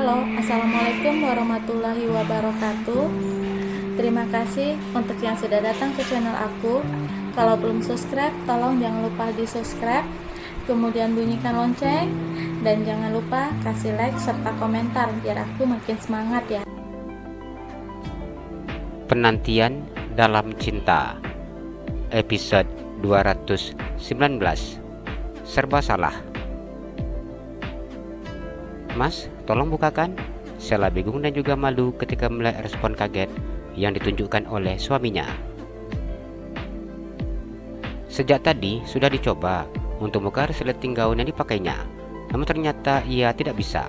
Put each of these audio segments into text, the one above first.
Halo, Assalamualaikum warahmatullahi wabarakatuh. Terima kasih untuk yang sudah datang ke channel aku. Kalau belum subscribe, tolong jangan lupa di subscribe, kemudian bunyikan lonceng, dan jangan lupa kasih like serta komentar biar aku makin semangat ya. Penantian dalam cinta, episode 219. Serba salah. Mas, tolong bukakan. Sheila bingung dan juga malu ketika melihat respon kaget yang ditunjukkan oleh suaminya. Sejak tadi sudah dicoba untuk buka resleting gaun yang dipakainya, namun ternyata ia tidak bisa.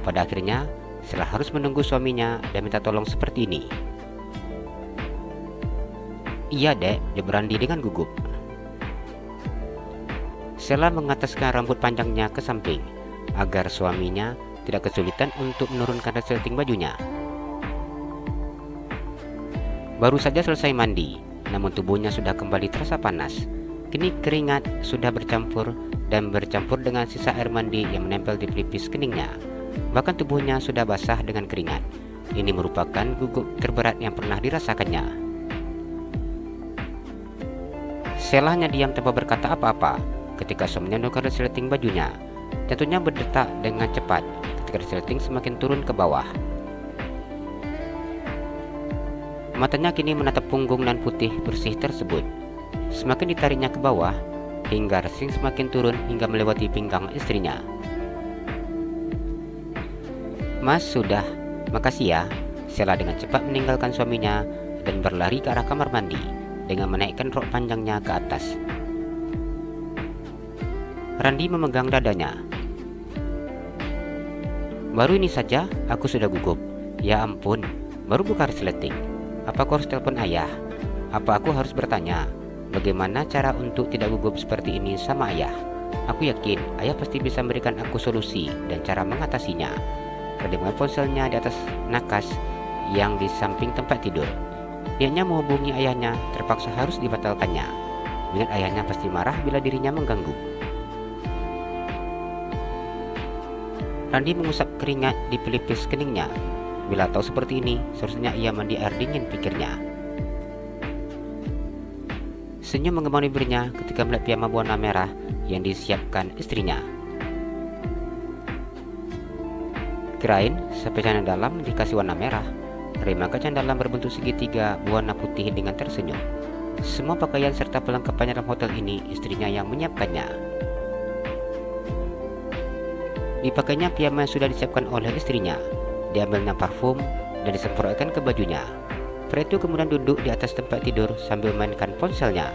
Pada akhirnya, Sheila harus menunggu suaminya dan minta tolong seperti ini. Iya dek, jawab Randi dengan gugup. Sheila mengataskan rambut panjangnya ke samping agar suaminya tidak kesulitan untuk menurunkan resleting bajunya. Baru saja selesai mandi, namun tubuhnya sudah kembali terasa panas. Kini keringat sudah bercampur dengan sisa air mandi yang menempel di pelipis keningnya. Bahkan tubuhnya sudah basah dengan keringat. Ini merupakan gugup terberat yang pernah dirasakannya. Sheila hanya diam tanpa berkata apa-apa ketika suaminya menukar resleting bajunya. Jantungnya berdetak dengan cepat ketika resleting semakin turun ke bawah. Matanya kini menatap punggung nan putih bersih tersebut. Semakin ditariknya ke bawah hingga resleting semakin turun hingga melewati pinggang istrinya. Mas, sudah, makasih ya. Sheila dengan cepat meninggalkan suaminya dan berlari ke arah kamar mandi dengan menaikkan rok panjangnya ke atas. Randi memegang dadanya. Baru ini saja aku sudah gugup. Ya ampun, baru buka resleting. Apa aku harus telepon ayah? Apa aku harus bertanya bagaimana cara untuk tidak gugup seperti ini sama ayah? Aku yakin ayah pasti bisa memberikan aku solusi dan cara mengatasinya. Randi mengambil ponselnya di atas nakas yang di samping tempat tidur. Niatnya menghubungi ayahnya terpaksa harus dibatalkannya. Mengingat ayahnya pasti marah bila dirinya mengganggu. Randi mengusap keringat di pelipis keningnya. Bila tahu seperti ini, seharusnya ia mandi air dingin, pikirnya. Senyum menggema bibirnya ketika melihat piyama berwarna merah yang disiapkan istrinya. Kirain sampai celana dalam dikasih warna merah. Terima celana dalam berbentuk segitiga berwarna putih dengan tersenyum. Semua pakaian serta perlengkapannya dalam hotel ini istrinya yang menyiapkannya. Dipakainya piyama yang sudah disiapkan oleh istrinya. Diambilnya parfum dan disemprotkan ke bajunya. Pria itu kemudian duduk di atas tempat tidur sambil mainkan ponselnya.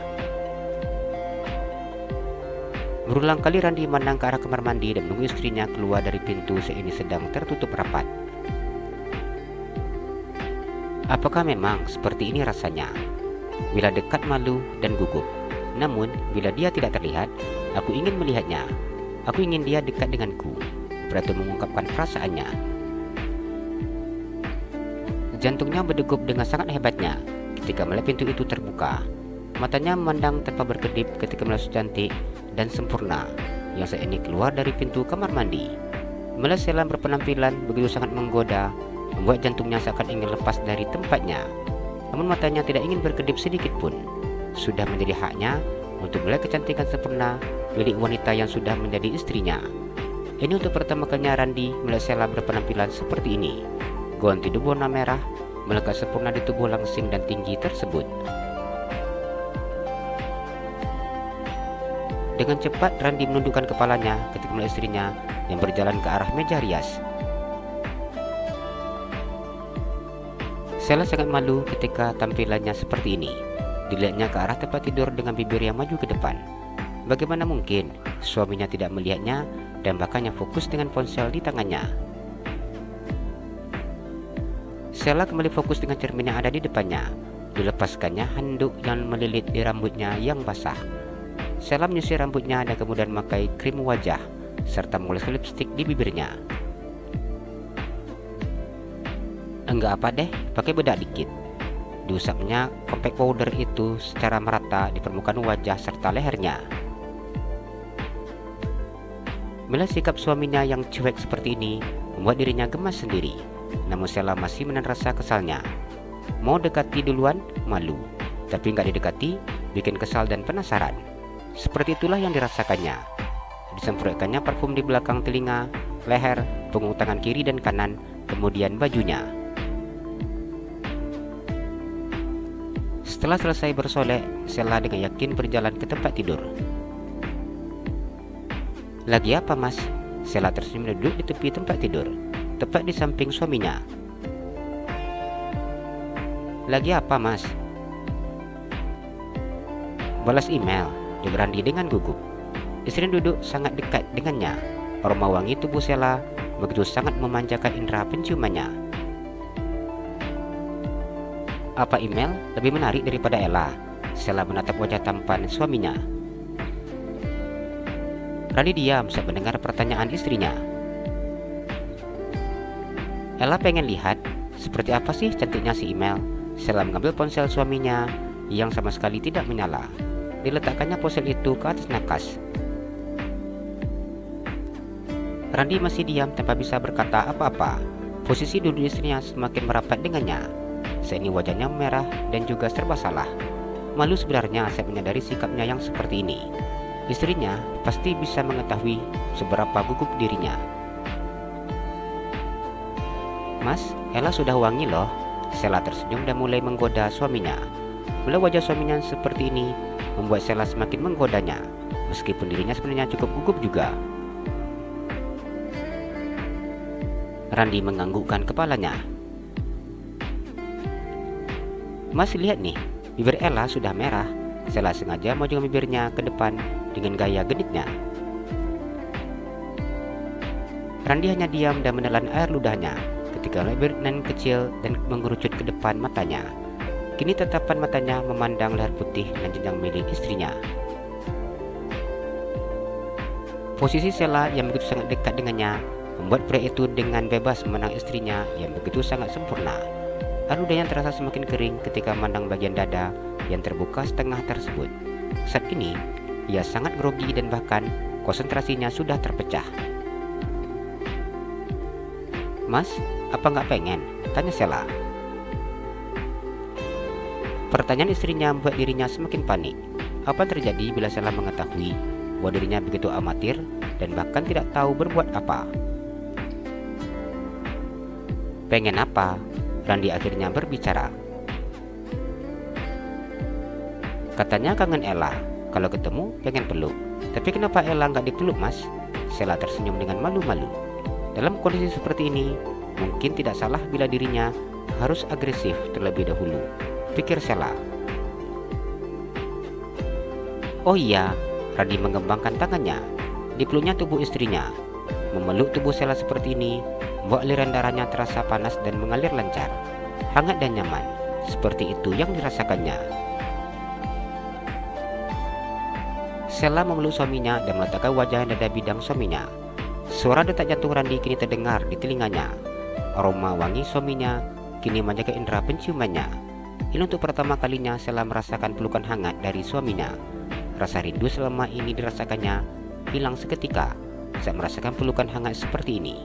Berulang kali Randi memandang ke arah kamar mandi dan menunggu istrinya keluar dari pintu saat ini sedang tertutup rapat. Apakah memang seperti ini rasanya? Bila dekat malu dan gugup. Namun bila dia tidak terlihat, aku ingin melihatnya. Aku ingin dia dekat denganku. Pria itu mengungkapkan perasaannya. Jantungnya berdegup dengan sangat hebatnya ketika melihat pintu itu terbuka. Matanya memandang tanpa berkedip ketika melihat cantik dan sempurna yang saat ini keluar dari pintu kamar mandi. Melihat Sheila berpenampilan begitu sangat menggoda, membuat jantungnya seakan ingin lepas dari tempatnya. Namun matanya tidak ingin berkedip sedikit pun. Sudah menjadi haknya untuk melihat kecantikan sempurna milik wanita yang sudah menjadi istrinya. Ini untuk pertama kalinya Randi melihat Sheila berpenampilan seperti ini. Gaun tidur warna merah melekat sempurna di tubuh langsing dan tinggi tersebut. Dengan cepat Randi menundukkan kepalanya ketika melihat istrinya yang berjalan ke arah meja rias. Sheila sangat malu ketika tampilannya seperti ini. Dilihatnya ke arah tempat tidur dengan bibir yang maju ke depan. Bagaimana mungkin suaminya tidak melihatnya dan bahkan fokus dengan ponsel di tangannya. Sheila kembali fokus dengan cermin yang ada di depannya. Dilepaskannya handuk yang melilit di rambutnya yang basah. Sheila menyisir rambutnya dan kemudian memakai krim wajah serta mengoles lipstik di bibirnya. Enggak apa deh, pakai bedak dikit. Diusapnya compact powder itu secara merata di permukaan wajah serta lehernya. Melihat sikap suaminya yang cuek seperti ini, membuat dirinya gemas sendiri. Namun Sheila masih menahan rasa kesalnya. Mau dekati duluan, malu. Tapi nggak didekati, bikin kesal dan penasaran. Seperti itulah yang dirasakannya. Disemprotkannya parfum di belakang telinga, leher, punggung tangan kiri dan kanan, kemudian bajunya. Setelah selesai bersolek, Sheila dengan yakin berjalan ke tempat tidur. "Lagi apa, Mas?" Sheila tersenyum duduk di tepi tempat tidur, tepat di samping suaminya. "Lagi apa, Mas?" "Balas email," jawab Randi dengan gugup. Istrinya duduk sangat dekat dengannya. Aroma wangi tubuh Sheila begitu sangat memanjakan indera penciumannya. "Apa email lebih menarik daripada Ella?" Sheila menatap wajah tampan suaminya. Randi diam saat mendengar pertanyaan istrinya. "Ella pengen lihat seperti apa sih cantiknya si email." Sheila mengambil ponsel suaminya yang sama sekali tidak menyala. Diletakkannya ponsel itu ke atas nakas. Randi masih diam tanpa bisa berkata apa-apa. Posisi duduk istrinya semakin merapat dengannya. Saat ini wajahnya merah dan juga serba salah. Malu sebenarnya saat menyadari sikapnya yang seperti ini. Istrinya pasti bisa mengetahui seberapa gugup dirinya. "Mas, Ella sudah wangi loh." Sheila tersenyum dan mulai menggoda suaminya. Melihat wajah suaminya seperti ini membuat Sheila semakin menggodanya, meskipun dirinya sebenarnya cukup gugup juga. Randi menganggukkan kepalanya. "Mas, lihat nih, bibir Ella sudah merah." Sheila sengaja majukan bibirnya ke depan dengan gaya genitnya. Randi hanya diam dan menelan air ludahnya ketika melihat bibir kecil dan mengerucut ke depan matanya. Kini tatapan matanya memandang leher putih dan jenjang milik istrinya. Posisi Sheila yang begitu sangat dekat dengannya membuat pria itu dengan bebas memandang istrinya yang begitu sangat sempurna. Air ludahnya terasa semakin kering ketika memandang bagian dada yang terbuka setengah tersebut. Saat ini, ia sangat grogi dan bahkan konsentrasinya sudah terpecah. "Mas, apa nggak pengen?" tanya Sheila. Pertanyaan istrinya membuat dirinya semakin panik. Apa yang terjadi bila Sheila mengetahui bahwa dirinya begitu amatir dan bahkan tidak tahu berbuat apa? "Pengen apa?" Randi akhirnya berbicara. "Katanya kangen Ella. Kalau ketemu pengen peluk. Tapi kenapa Ella nggak dipeluk, Mas?" Sheila tersenyum dengan malu-malu. Dalam kondisi seperti ini, mungkin tidak salah bila dirinya harus agresif terlebih dahulu, pikir Sheila. "Oh iya," Randi mengembangkan tangannya. Dipeluknya tubuh istrinya. Memeluk tubuh Sheila seperti ini membuat aliran darahnya terasa panas dan mengalir lancar, hangat dan nyaman. Seperti itu yang dirasakannya. Sheila memeluk suaminya dan meletakkan wajah dada bidang suaminya. Suara detak jantung Randi kini terdengar di telinganya. Aroma wangi suaminya kini memanjakan indera penciumannya. Ini untuk pertama kalinya Sheila merasakan pelukan hangat dari suaminya. Rasa rindu selama ini dirasakannya hilang seketika saat merasakan pelukan hangat seperti ini.